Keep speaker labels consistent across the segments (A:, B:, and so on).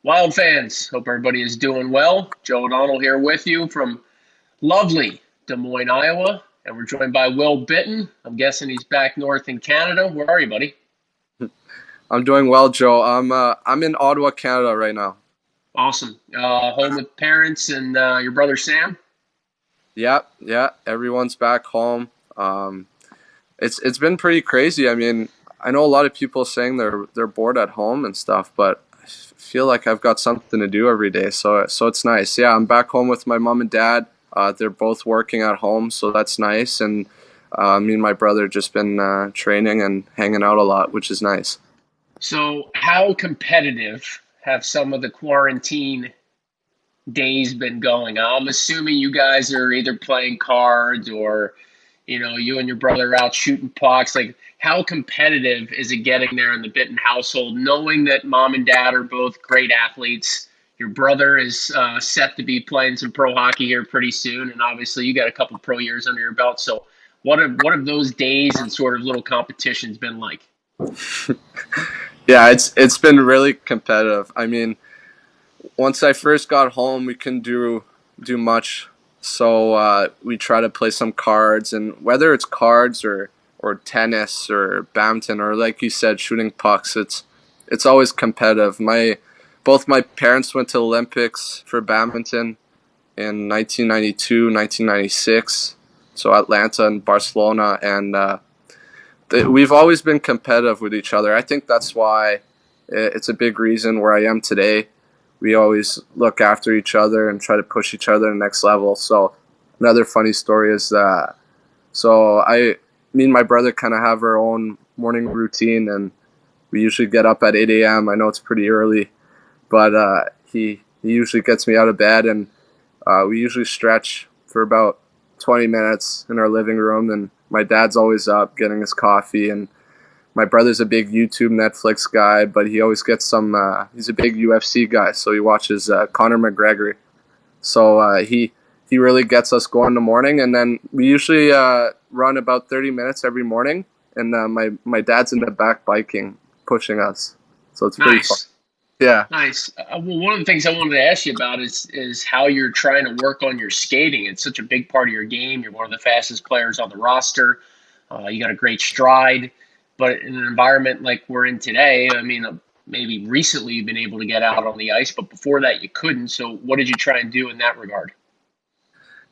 A: Wild fans, hope everybody is doing well. Joe O'Donnell here with you from lovely Des Moines, Iowa, and we're joined by Will Bitten. I'm guessing he's back north in Canada. Where are you, buddy?
B: I'm doing well, Joe. I'm in Ottawa, Canada right now.
A: Awesome. Home with parents and your brother Sam?
B: Yeah, yeah. Everyone's back home. Um, it's been pretty crazy. I mean, I know a lot of people saying they're bored at home and stuff, but I feel like I've got something to do every day. So it's nice. Yeah, I'm back home with my mom and dad. They're both working at home, so that's nice. And me and my brother just been training and hanging out a lot, which is nice.
A: So, how competitive have some of the quarantine days been going? I'm assuming you guys are either playing cards or you and your brother are out shooting pucks. Like, how competitive is it getting there in the Bitten household, knowing that mom and dad are both great athletes? Your brother is set to be playing some pro hockey here pretty soon, and obviously you got a couple pro years under your belt. So, what have those days and sort of little competitions been like?
B: Yeah, it's been really competitive. I mean, once I first got home, we couldn't do much, so we try to play some cards, and whether it's cards or tennis or badminton or like you said, shooting pucks, it's always competitive. My both my parents went to the Olympics for badminton in 1992, 1996, so Atlanta and Barcelona, and we've always been competitive with each other. I think that's why it's a big reason where I am today. We always look after each other and try to push each other to the next level. So another funny story is that me and my brother kind of have our own morning routine, and we usually get up at 8 a.m. I know it's pretty early, but he usually gets me out of bed, and we usually stretch for about 20 minutes in our living room, and my dad's always up getting his coffee, and my brother's a big YouTube, Netflix guy, but he always gets some. He's a big UFC guy, so he watches Conor McGregor. So he really gets us going in the morning, and then we usually run about 30 minutes every morning, and my dad's in the back biking, pushing us. So it's pretty fun.
A: Nice.
B: Yeah.
A: Nice. Well, one of the things I wanted to ask you about is how you're trying to work on your skating. It's such a big part of your game. You're one of the fastest players on the roster. You got a great stride, but in an environment like we're in today, I mean, maybe recently you've been able to get out on the ice, but before that you couldn't. So, what did you try and do in that regard?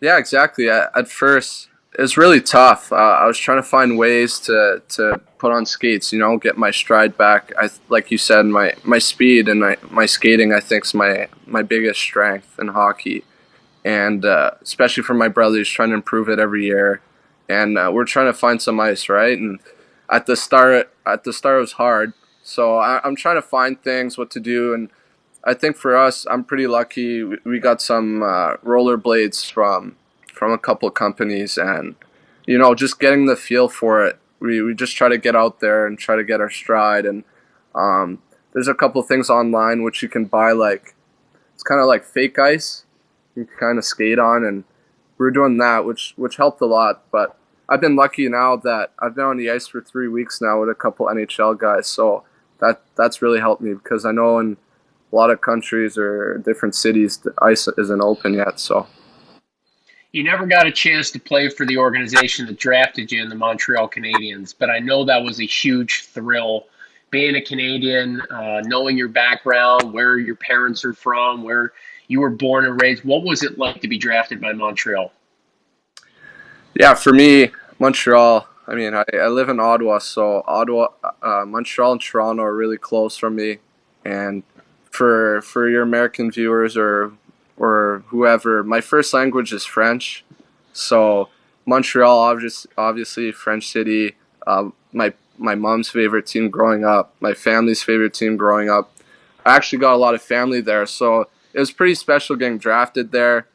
B: Yeah, exactly. At first, it's really tough. I was trying to find ways to put on skates, get my stride back. Like you said, my speed and my skating, I think, is my biggest strength in hockey. And especially for my brother, he's trying to improve it every year. And we're trying to find some ice, right? And at the start, it was hard. So I'm trying to find things, what to do, and I think for us, I'm pretty lucky. We got some rollerblades from a couple of companies, and just getting the feel for it. We just try to get out there and try to get our stride. And there's a couple of things online which you can buy, like it's kind of like fake ice. You can kind of skate on, and we were doing that, which helped a lot. But I've been lucky now that I've been on the ice for 3 weeks now with a couple NHL guys, so that's really helped me because I know in a lot of countries or different cities, the ice isn't open yet. So
A: You never got a chance to play for the organization that drafted you in the Montreal Canadiens, but I know that was a huge thrill. Being a Canadian, knowing your background, where your parents are from, where you were born and raised, what was it like to be drafted by Montreal?
B: yeah, for me, Montreal. I mean, I live in Ottawa, so Ottawa, Montreal, and Toronto are really close from me. And for your American viewers or whoever, my first language is French. So Montreal, obviously French city. My mom's favorite team growing up, my family's favorite team growing up. I actually got a lot of family there, so it was pretty special getting drafted there.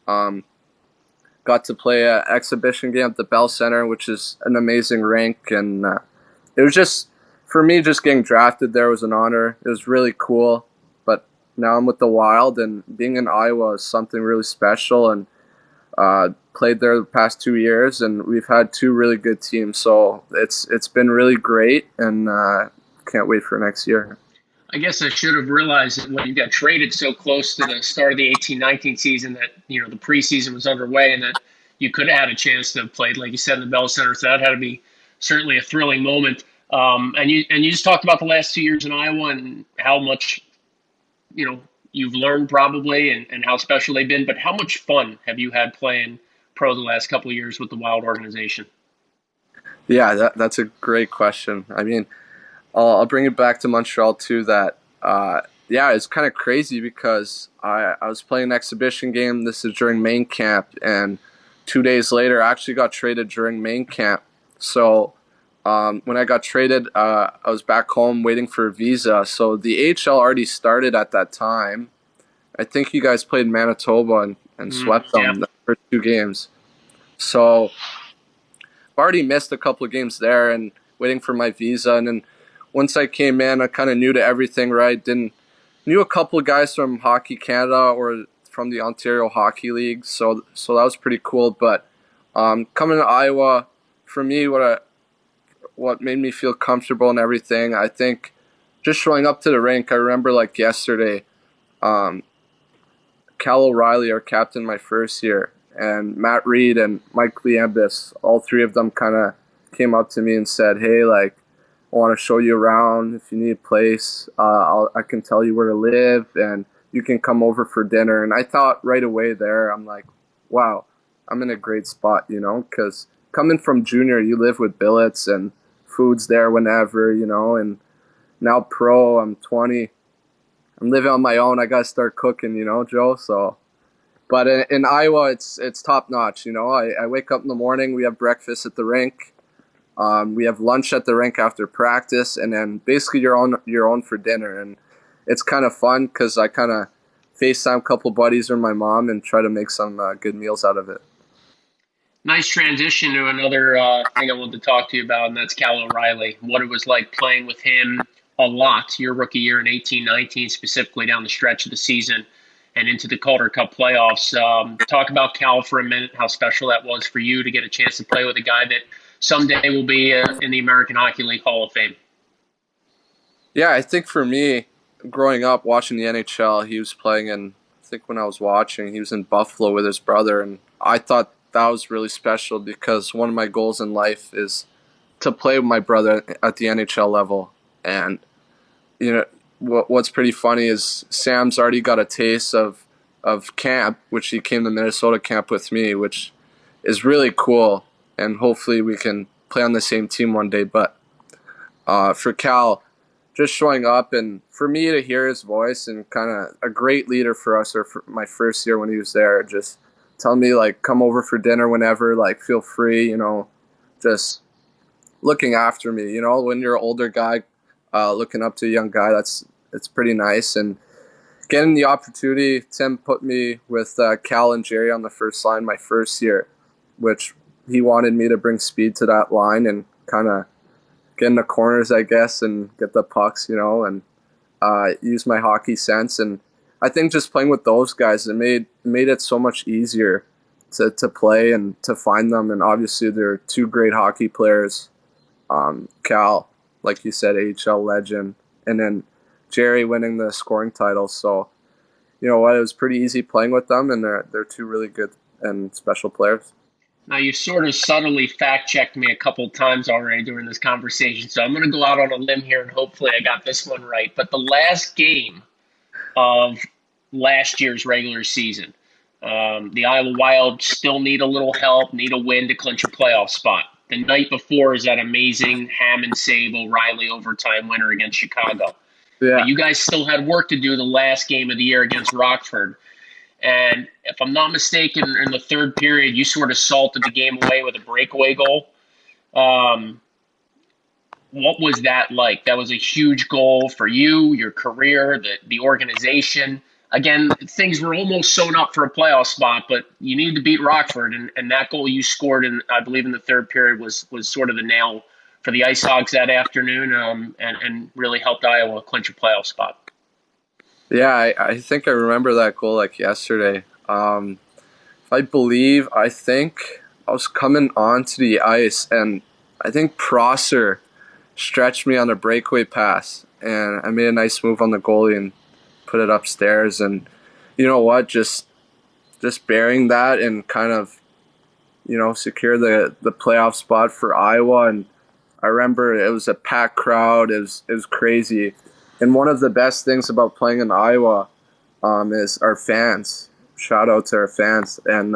B: Um, Got to play an exhibition game at the Bell Center, which is an amazing rink, and it was just for me just getting drafted there was an honor. It was really cool, but now I'm with the Wild, and being in Iowa is something really special. And played there the past 2 years, and we've had two really good teams. So it's been really great, and can't wait for next year.
A: I guess I should have realized that when you got traded so close to the start of the 18-19 season that, the preseason was underway and that you could have had a chance to have played, like you said, in the Bell Center. So that had to be certainly a thrilling moment. And you just talked about the last 2 years in Iowa and how much, you've learned probably and how special they've been. But how much fun have you had playing pro the last couple of years with the Wild organization?
B: Yeah, that's a great question. I mean, I'll bring it back to Montreal too. That yeah, it's kind of crazy because I was playing an exhibition game. This is during main camp, and 2 days later, I actually got traded during main camp. So when I got traded, I was back home waiting for a visa. So the AHL already started at that time. I think you guys played Manitoba and swept
A: Yeah.
B: them the first 2 games. So I've already missed a couple of games there and waiting for my visa. And then once I came in, I kind of knew to everything, right? Didn't knew a couple of guys from Hockey Canada or from the Ontario Hockey League, so that was pretty cool. But coming to Iowa, for me, what made me feel comfortable and everything, I think just showing up to the rink. I remember like yesterday, um, Cal O'Reilly, our captain, my first year, and Matt Reed and Mike Liambis, all three of them kind of came up to me and said, "Hey, like, I want to show you around. If you need a place, I can tell you where to live, and you can come over for dinner." And I thought right away there, I'm like, "Wow, I'm in a great spot," because coming from junior, you live with billets and food's there whenever, and now pro, I'm 20. I'm living on my own. I gotta start cooking, Joe. So, but in Iowa, it's top notch. I wake up in the morning. We have breakfast at the rink. We have lunch at the rink after practice, and then basically you're on for dinner. And it's kind of fun because I kind of FaceTime a couple buddies or my mom and try to make some good meals out of it.
A: Nice transition to another thing I wanted to talk to you about, and that's Cal O'Reilly. What it was like playing with him a lot your rookie year in 18-19, specifically down the stretch of the season and into the Calder Cup playoffs. Talk about Cal for a minute, how special that was for you to get a chance to play with a guy that someday will be in the American Hockey League Hall of Fame.
B: Yeah, I think for me, growing up watching the NHL, he was playing in. I think when I was watching, he was in Buffalo with his brother, and I thought that was really special because one of my goals in life is to play with my brother at the NHL level. And what's pretty funny is Sam's already got a taste of camp, which he came to Minnesota camp with me, which is really cool. And hopefully we can play on the same team one day. But for Cal, just showing up and for me to hear his voice and kind of a great leader for us or for my first year when he was there, just tell me like come over for dinner whenever, like feel free, just looking after me. When you're an older guy looking up to a young guy, it's pretty nice. And getting the opportunity, Tim put me with Cal and Jerry on the first line my first year, which he wanted me to bring speed to that line and kind of get in the corners, I guess, and get the pucks, and use my hockey sense. And I think just playing with those guys, it made it so much easier to play and to find them. And obviously, they're two great hockey players. Cal, like you said, AHL legend, and then Jerry winning the scoring title. So, you know what, it was pretty easy playing with them, and they're two really good and special players.
A: Now, you've sort of subtly fact checked me a couple times already during this conversation, so I'm going to go out on a limb here and hopefully I got this one right. But the last game of last year's regular season, the Iowa Wild still need a little help, need a win to clinch a playoff spot. The night before is that amazing Hammond save O'Reilly overtime winner against Chicago.
B: Yeah,
A: But you guys still had work to do the last game of the year against Rockford. And if I'm not mistaken, in the third period, you sort of salted the game away with a breakaway goal. Um, what was that like? That was a huge goal for you, your career, the organization. Again, things were almost sewn up for a playoff spot, but you needed to beat Rockford, and that goal you scored in, I believe, in the third period was sort of the nail for the Ice Hogs that afternoon, and really helped Iowa clinch a playoff spot.
B: yeah, I think I remember that goal like yesterday. I think I was coming onto the ice, and I think Prosser stretched me on a breakaway pass, and I made a nice move on the goalie and put it upstairs. And you know what? Just bearing that and kind of, secure the playoff spot for Iowa. And I remember it was a packed crowd. It was crazy. And one of the best things about playing in Iowa is our fans. Shout out to our fans. And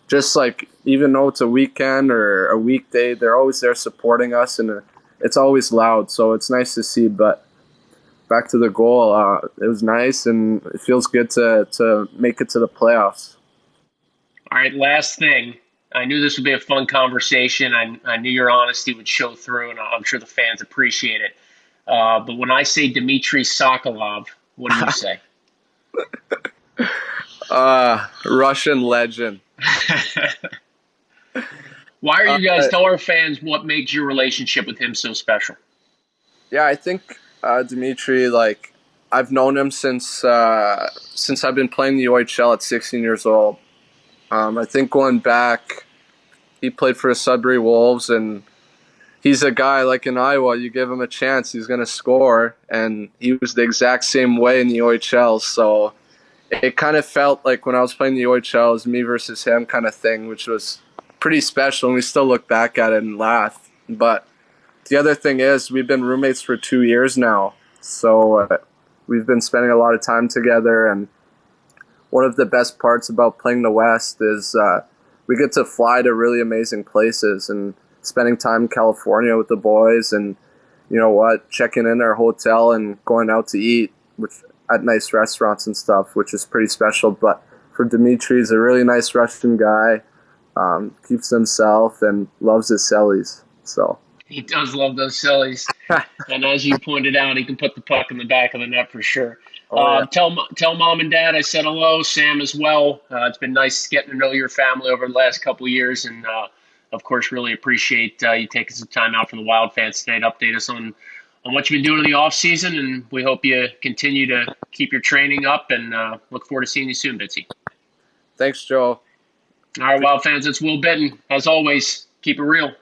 B: just like, even though it's a weekend or a weekday, they're always there supporting us, and it's always loud. So it's nice to see. But back to the goal, it was nice, and it feels good to make it to the playoffs.
A: All right, last thing. I knew this would be a fun conversation. I knew your honesty would show through, and I'm sure the fans appreciate it. But when I say Dmitri Sokolov, what do you say?
B: Russian legend.
A: Why are you guys, tell our fans what makes your relationship with him so special?
B: Yeah, I think Dmitri, like, I've known him since I've been playing the OHL at 16 years old. I think going back, he played for the Sudbury Wolves, and he's a guy like in Iowa, you give him a chance, he's going to score, and he was the exact same way in the OHL. So it kind of felt like when I was playing the OHL, it was me versus him kind of thing, which was pretty special, and we still look back at it and laugh. But the other thing is, we've been roommates for 2 years now, so we've been spending a lot of time together. And one of the best parts about playing the West is we get to fly to really amazing places and spending time in California with the boys, and checking in our hotel and going out to eat at nice restaurants and stuff, which is pretty special. But for Dmitri, he's a really nice Russian guy, keeps himself and loves his cellies. So
A: He does love those sillies. And as you pointed out, he can put the puck in the back of the net for sure.
B: yeah.
A: Tell mom and dad I said hello, Sam as well. It's been nice getting to know your family over the last couple of years, and of course, really appreciate you taking some time out from the Wild fans today to update us on what you've been doing in the off season. And we hope you continue to keep your training up, and look forward to seeing you soon, Bitsy.
B: Thanks, Joe.
A: All right, Wild fans, it's Will Bitten. As always, keep it real.